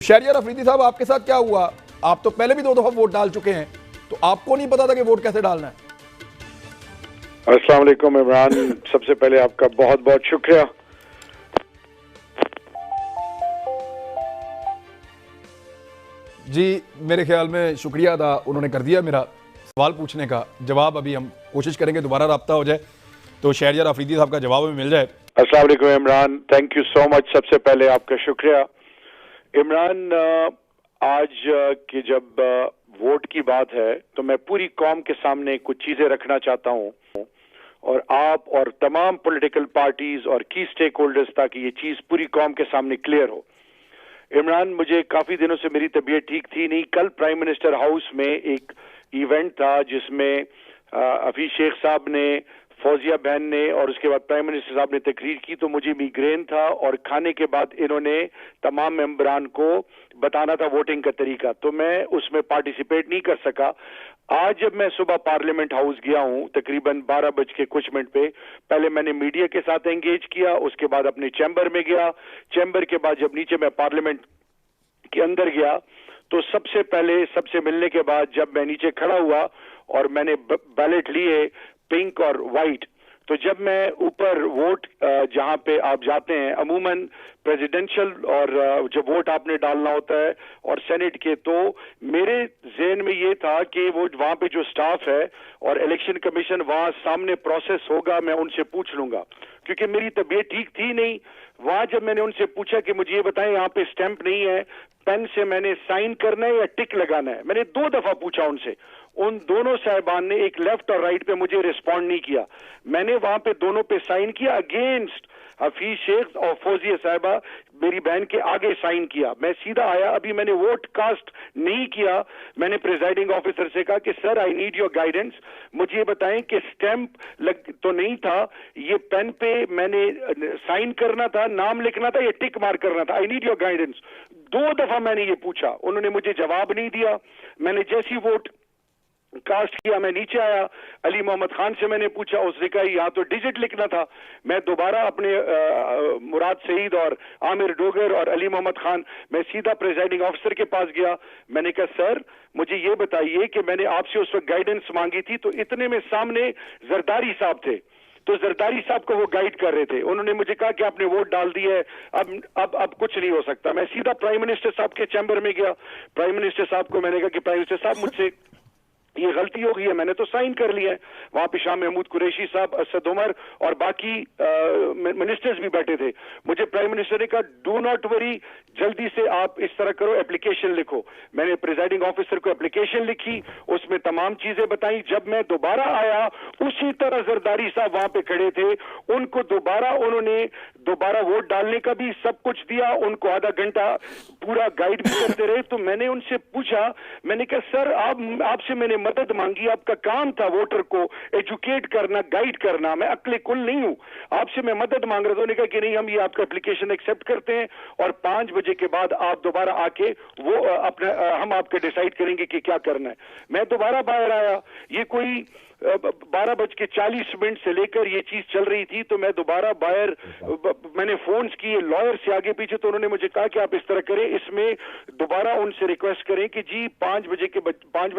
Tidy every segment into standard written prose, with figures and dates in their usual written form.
शहरियार अफरीदी साहब, आपके साथ क्या हुआ? आप तो पहले भी 2 दफा वोट डाल चुके हैं, तो आपको नहीं पता था कि वोट कैसे डालना है? अस्सलाम वालेकुम इमरान, सबसे पहले आपका बहुत बहुत शुक्रिया। जी, मेरे ख्याल में शुक्रिया अदा उन्होंने कर दिया मेरा सवाल पूछने का। जवाब अभी हम कोशिश करेंगे दोबारा रब्ता हो जाए तो शहरियार अफरीदी साहब का जवाब हमें मिल जाए। अस्सलाम वालेकुम Imran, thank you so much, सबसे पहले आपका शुक्रिया। इमरान, आज की जब वोट की बात है तो मैं पूरी कौम के सामने कुछ चीजें रखना चाहता हूं, और आप और तमाम पॉलिटिकल पार्टीज और की स्टेक होल्डर्स, ताकि ये चीज पूरी कौम के सामने क्लियर हो। इमरान, मुझे काफी दिनों से मेरी तबीयत ठीक थी नहीं। कल प्राइम मिनिस्टर हाउस में एक इवेंट था जिसमें हफीज शेख साहब ने, फौजिया बहन ने और उसके बाद प्राइम मिनिस्टर साहब ने तकरीर की, तो मुझे मिग्रेन था और खाने के बाद इन्होंने तमाम मेंबरान को बताना था वोटिंग का तरीका, तो मैं उसमें पार्टिसिपेट नहीं कर सका। आज जब मैं सुबह पार्लियामेंट हाउस गया हूं तकरीबन 12 बज के कुछ मिनट पे, पहले मैंने मीडिया के साथ एंगेज किया, उसके बाद अपने चैम्बर में गया। चैम्बर के बाद जब नीचे मैं पार्लियामेंट के अंदर गया तो सबसे पहले सबसे मिलने के बाद जब मैं नीचे खड़ा हुआ और मैंने बैलेट लिए पिंक और वाइट, तो जब मैं ऊपर वोट जहां पे आप जाते हैं अमूमन प्रेसिडेंशियल और जब वोट आपने डालना होता है और सेनेट के, तो मेरे ज़हन में ये था कि वो वहां पे जो स्टाफ है और इलेक्शन कमीशन वहां सामने प्रोसेस होगा, मैं उनसे पूछ लूंगा, क्योंकि मेरी तबीयत ठीक थी नहीं। वहां जब मैंने उनसे पूछा कि मुझे ये बताएं यहाँ पे स्टैंप नहीं है, पेन से मैंने साइन करना है या टिक लगाना है, मैंने 2 दफा पूछा उनसे। उन दोनों साहिबान ने एक लेफ्ट और राइट पे मुझे रिस्पॉन्ड नहीं किया। मैंने वहां पे दोनों पे साइन किया, अगेंस्ट हफीज शेख और फौजिया साहिबा मेरी बहन के आगे साइन किया। मैं सीधा आया, अभी मैंने वोट कास्ट नहीं किया। मैंने प्रिजाइडिंग ऑफिसर से कहा कि sir I need your guidance, मुझे ये बताएं कि स्टैंप लग तो नहीं था, ये पेन पे मैंने साइन करना था, नाम लिखना था या टिक मार करना था, आई नीड योर गाइडेंस। 2 दफा मैंने ये पूछा, उन्होंने मुझे जवाब नहीं दिया। मैंने जैसी वोट कास्ट किया, मैं नीचे आया, अली मोहम्मद खान से मैंने पूछा, उसने कहा यहाँ तो डिजिट लिखना था। मैं दोबारा अपने मुराद सईद और आमिर डोगर और अली मोहम्मद खान, मैं सीधा प्रेसिडिंग ऑफिसर के पास गया। मैंने कहा सर मुझे ये बताइए कि मैंने आपसे उस वक्त गाइडेंस मांगी थी, तो इतने में सामने जरदारी साहब थे, तो जरदारी साहब को वो गाइड कर रहे थे। उन्होंने मुझे कहा कि आपने वोट डाल दी है, अब कुछ नहीं हो सकता। मैं सीधा प्राइम मिनिस्टर साहब के चैम्बर में गया। प्राइम मिनिस्टर साहब को मैंने कहा कि प्राइम मिनिस्टर साहब मुझसे ये गलती हो गई है, मैंने तो साइन कर लिया है। वहां पे शाह महमूद कुरैशी साहब, असद उमर और बाकी मिनिस्टर्स भी बैठे थे। मुझे प्राइम मिनिस्टर ने कहा डू नॉट वरी, जल्दी से आप इस तरह करो, एप्लीकेशन लिखो। मैंने प्रिजाइडिंग ऑफिसर को एप्लीकेशन लिखी, उसमें तमाम चीजें बताई। जब मैं दोबारा आया उसी तरह जरदारी साहब वहां पे खड़े थे, उनको दोबारा वोट डालने का भी सब कुछ दिया, उनको आधा घंटा पूरा गाइड भी करते रहे। तो मैंने उनसे पूछा, मैंने कहा सर आपसे मैंने मदद मांगी, आपका काम था वोटर को एजुकेट करना, गाइड करना, मैं अक्ले कुल नहीं हूं, आपसे मैं मदद मांग रहा था। उन्होंने कहा कि नहीं, हम ये आपका एप्लीकेशन एक्सेप्ट करते हैं और 5 बजे के बाद आप दोबारा आके वो हम आपके डिसाइड करेंगे कि क्या करना है। मैं दोबारा बाहर आया, ये कोई 12:40 से लेकर ये चीज चल रही थी, तो मैं दोबारा बाहर, मैंने फोन्स किए लॉयर से आगे पीछे, तो उन्होंने मुझे कहा कि आप इस तरह करें, इसमें दोबारा उनसे रिक्वेस्ट करें कि जी 5 बजे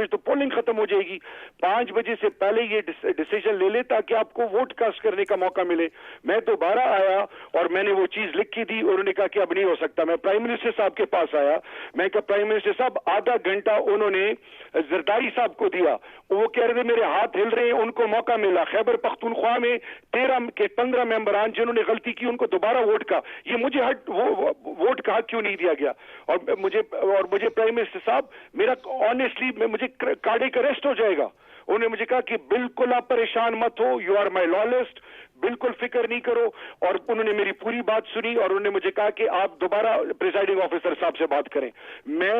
तो पोलिंग खत्म हो जाएगी, 5 बजे से पहले ये डिसीजन ले ले ताकि आपको वोट कास्ट करने का मौका मिले। मैं दोबारा आया और मैंने वो चीज लिख के दी। उन्होंने कहा कि अब नहीं हो सकता। मैं प्राइम मिनिस्टर साहब के पास आया, मैं कहा प्राइम मिनिस्टर साहब, आधा घंटा उन्होंने जरदारी साहब को दिया, वो कह रहे थे मेरे हाथ हिल रहे हैं, उनको मौका मिला। खैबर पख्तूनख्वा में 13 के 15 मेंबरान जिन्होंने गलती की उनको दोबारा वोट का, ये मुझे वोट का हक क्यों नहीं दिया गया? और मुझे प्राइम मिनिस्टर साहब, मेरा ऑनेस्टली मुझे कार्डियक अरेस्ट हो जाएगा। उन्होंने मुझे कहा कि बिल्कुल आप परेशान मत हो, यू आर माई लॉयलिस्ट, बिल्कुल फिक्र नहीं करो। और उन्होंने मेरी पूरी बात सुनी और उन्होंने मुझे कहा कि आप दोबारा प्रिजाइडिंग ऑफिसर साहब से बात करें। मैं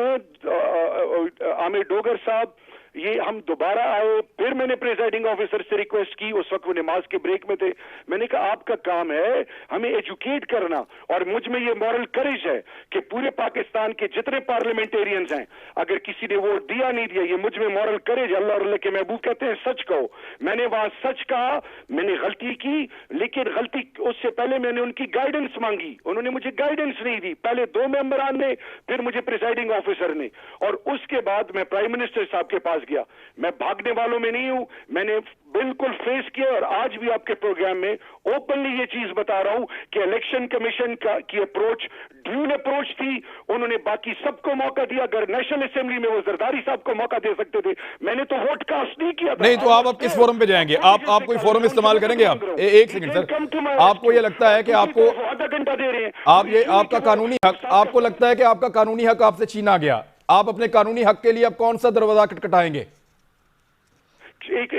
आमिर डोगर साहब, یہ ہم دوبارہ آئے, پھر میں نے پریزائڈنگ آفیسر سے ریکویسٹ کی, اس وقت وہ نماز کے بریک میں تھے, میں نے کہا آپ کا کام ہے ہمیں ایجوکیٹ کرنا, اور مجھ میں یہ مورل کریج ہے کہ پورے پاکستان کے جتنے پارلیمنٹیرینز ہیں, اگر کسی نے ووٹ دیا نہیں دیا, یہ مجھ میں مورل کریج, اللہ اور اللہ کے محبوب کہتے ہیں سچ کہو. میں نے وہاں سچ کہا, میں نے غلطی کی, لیکن غلطی اس سے پہلے میں نے ان کی گائیڈنس مانگی, انہوں نے مجھے گائیڈنس نہیں دی, پہلے 2 ممبران نے, پھر مجھے پریزائڈنگ آفیسر نے, اور اس کے بعد میں پرائم منسٹر صاحب کے پاس گیا. میں بھاگنے والوں میں نہیں ہوں, میں نے بالکل فیس کیا, اور آج بھی آپ کے پروگرام میں اوپنلی یہ چیز بتا رہا ہوں کہ الیکشن کمیشن کی اپروچ ڈیول اپروچ تھی, انہوں نے باقی سب کو موقع دیا. اگر نیشنل اسمبلی میں وہ زرداری صاحب کو موقع دے سکتے تھے, میں نے تو ووٹ کاسٹ نہیں کیا تھا. نہیں تو آپ اب کس فورم پہ جائیں گے؟ آپ کوئی فورم استعمال کریں گے؟ آپ ایک سیکنڈ سر, آپ کو یہ لگتا ہے کہ آپ کو آدھا گھنٹہ دے رہے ہیں, آپ کا قانونی حق, آپ کو لگتا ہے کہ آپ کا قانونی حق آپ سے چھینا گیا, آپ اپنے قانونی حق کے لیے اب کون سا دروازہ کھٹکھٹائیں گے؟ ایک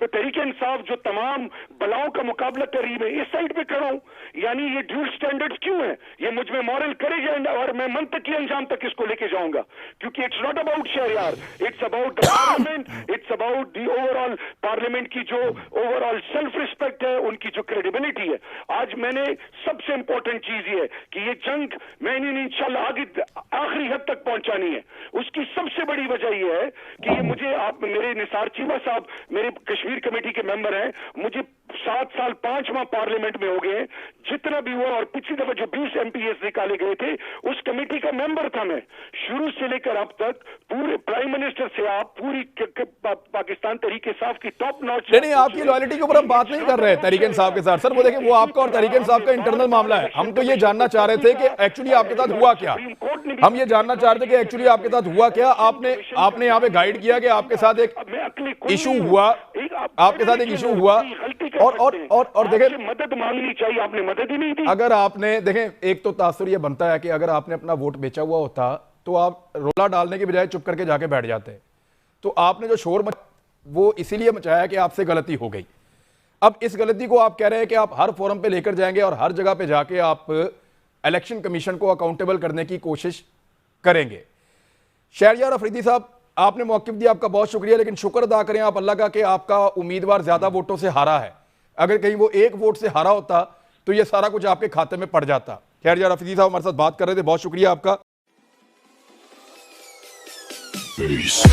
تحریک انصاف جو تمام بلاؤں کا مقابلہ کر رہی ہے, اس سائڈ پہ کھڑا ہوں. یعنی یہ ڈیول سٹینڈرڈز کیوں ہیں؟ یہ مجھ میں مورل کریج ہے, اور میں منطقی انجام تک اس کو لے کے جاؤں گا, کیونکہ it's not about Shehryar, it's about the parliament, it's about the overall parliament کی جو اوور آل سیلف ریسپیکٹ ہے, ان کی جو کریڈیبلٹی ہے. آج میں نے سب سے امپورٹنٹ چیز یہ ہے کہ یہ جنگ میں نے انشاءاللہ آگے آخری حد تک پہنچانی ہے. اس کی سب سے بڑی وجہ یہ ہے کہ یہ مجھے, آپ میرے نثار چیمہ صاحب میرے کشمیر کمیٹی کے ممبر ہیں, مجھے 7 سال 5 ماہ پارلیمنٹ میں ہو گئے ہیں, جتنا بھی ہوا, اور پچھلی دفعہ جو 20 MPs نکالے گئے تھے اس کمیٹی کا ممبر تھا میں, شروع سے لے کر اب تک پورے پرائم منسٹر سے آپ پوری پاکستان تحریک انصاف کی ٹاپ نوچ. نہیں, آپ کی لائلٹی کے اوپر ہم بات نہیں کر رہے تحریک انصاف کے ساتھ سر, وہ دیکھیں وہ آپ کا اور تحریک انصاف کا انٹرنل معاملہ ہے. ہم تو یہ جاننا چاہ رہے تھے کہ ایکچولی آپ کے ساتھ ہوا کیا, ہم یہ جاننا چاہ رہے تھے کہ ایکچولی آپ کے ساتھ ہوا کیا. آپ نے یہاں پہ گائیڈ کیا کہ آپ کے ساتھ ایک ایشو ہوا, آپ کے ساتھ ایک ایشو ہوا, اور دیکھیں مدد مانگنی چاہیے, آپ نے مدد ہی نہیں دی. اگر آپ نے, دیکھیں ایک تو تاثر یہ بنتا ہے کہ اگر آپ نے اپنا ووٹ بیچا ہوا ہوتا تو آپ رولا ڈالنے کی بجائے چپ کر کے جا کے بیٹھ جاتے. تو آپ نے جو شور وہ اسی لیے مچایا کہ آپ سے غلطی ہو گئی. اب اس غلطی کو آپ کہہ رہے ہیں کہ آپ ہر فورم پہ لے کر جائیں گے اور ہر جگہ پہ جا کے آپ الیکشن کمیشن کو اکاؤنٹیبل کرنے کی کوشش کریں گے. شہریار افریدی صاحب, آپ نے موقف دیا, آپ کا بہت شکریہ, لیکن شکر ادا کریں آپ اللہ کا کہ آپ کا امیدوار زیادہ ووٹوں سے ہارا ہے. اگر کہیں وہ 1 ووٹ سے ہارا ہوتا تو یہ سارا کچھ آپ کے کھاتے میں پڑ جاتا. شہریار افریدی صاحب ہمارے ساتھ بات کر رہے تھے, بہت شکریہ آپ کا. Peace.